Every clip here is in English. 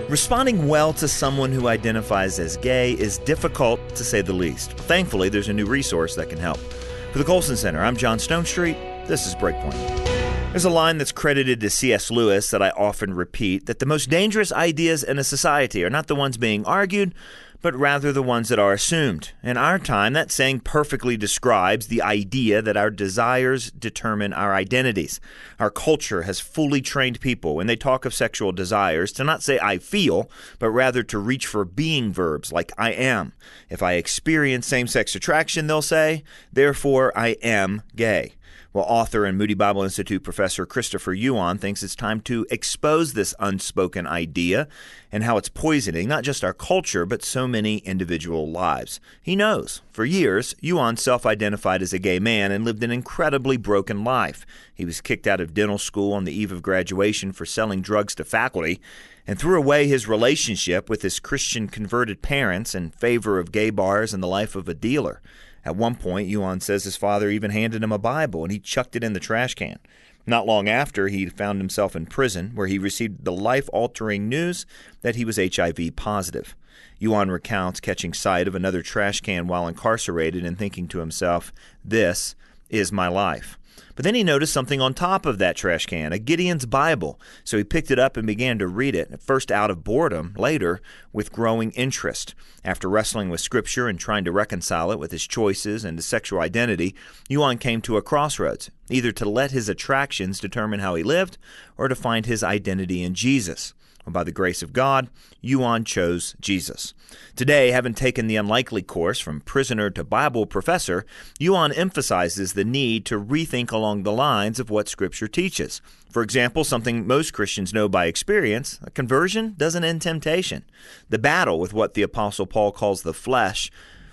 Responding well to someone who identifies as gay is difficult, to say the least. Thankfully, there's a new resource that can help. For the Colson Center, I'm John Stonestreet. This is Breakpoint. There's a line that's credited to C.S. Lewis that I often repeat, that the most dangerous ideas in a society are not the ones being argued, but rather the ones that are assumed. In our time, that saying perfectly describes the idea that our desires determine our identities. Our culture has fully trained people, when they talk of sexual desires, to not say I feel, but rather to reach for being verbs like I am. If I experience same-sex attraction, they'll say, therefore I am gay. Well, author and Moody Bible Institute professor Christopher Yuan thinks it's time to expose this unspoken idea and how it's poisoning not just our culture, but so many individual lives. He knows. For years, Yuan self-identified as a gay man and lived an incredibly broken life. He was kicked out of dental school on the eve of graduation for selling drugs to faculty and threw away his relationship with his Christian converted parents in favor of gay bars and the life of a dealer. At one point, Yuan says his father even handed him a Bible, and he chucked it in the trash can. Not long after, he found himself in prison, where he received the life-altering news that he was HIV positive. Yuan recounts catching sight of another trash can while incarcerated and thinking to himself, "This is my life." But then he noticed something on top of that trash can, a Gideon's Bible. So he picked it up and began to read it, at first out of boredom, later with growing interest. After wrestling with Scripture and trying to reconcile it with his choices and his sexual identity, Yuan came to a crossroads, either to let his attractions determine how he lived or to find his identity in Jesus. By the grace of God, Yuan chose Jesus. Today, having taken the unlikely course from prisoner to Bible professor, Yuan emphasizes the need to rethink along the lines of what Scripture teaches. For example, something most Christians know by experience, a conversion doesn't end temptation. The battle with what the Apostle Paul calls the flesh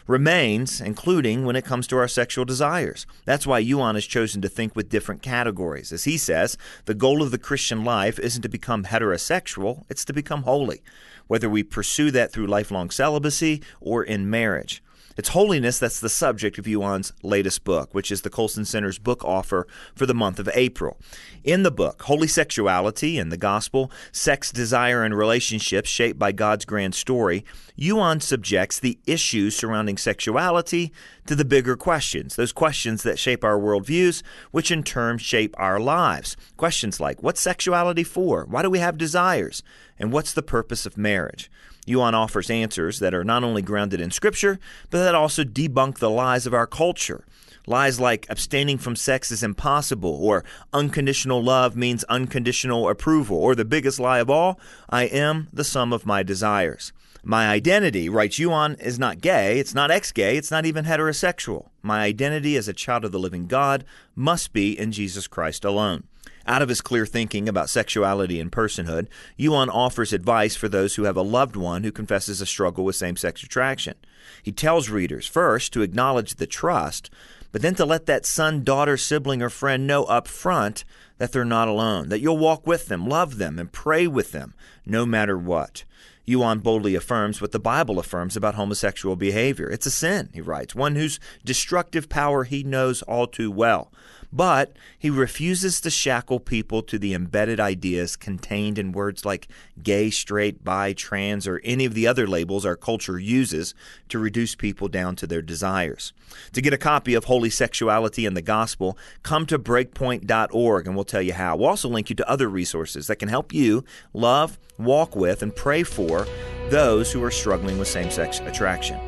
remains, including when it comes to our sexual desires. That's why Yuan has chosen to think with different categories. As he says, the goal of the Christian life isn't to become heterosexual, it's to become holy, whether we pursue that through lifelong celibacy or in marriage. It's holiness that's the subject of Yuan's latest book, which is the Colson Center's book offer for the month of April. In the book, Holy Sexuality and the Gospel, Sex, Desire, and Relationships Shaped by God's Grand Story, Yuan subjects the issues surrounding sexuality to the bigger questions, those questions that shape our worldviews, which in turn shape our lives. Questions like, what's sexuality for? Why do we have desires? And what's the purpose of marriage? Yuan offers answers that are not only grounded in Scripture, but that also debunk the lies of our culture. Lies like abstaining from sex is impossible, or unconditional love means unconditional approval, or the biggest lie of all, I am the sum of my desires. My identity, writes Yuan, is not gay, it's not ex-gay, it's not even heterosexual. My identity as a child of the living God must be in Jesus Christ alone. Out of his clear thinking about sexuality and personhood, Yuan offers advice for those who have a loved one who confesses a struggle with same-sex attraction. He tells readers, first, to acknowledge the trust, but then to let that son, daughter, sibling, or friend know up front that they're not alone, that you'll walk with them, love them, and pray with them, no matter what. Yuan boldly affirms what the Bible affirms about homosexual behavior. It's a sin, he writes, one whose destructive power he knows all too well. But he refuses to shackle people to the embedded ideas contained in words like gay, straight, bi, trans, or any of the other labels our culture uses to reduce people down to their desires. To get a copy of Holy Sexuality and the Gospel, come to breakpoint.org and we'll tell you how. We'll also link you to other resources that can help you love, walk with, and pray for those who are struggling with same-sex attraction.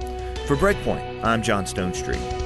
For Breakpoint, I'm John Stonestreet.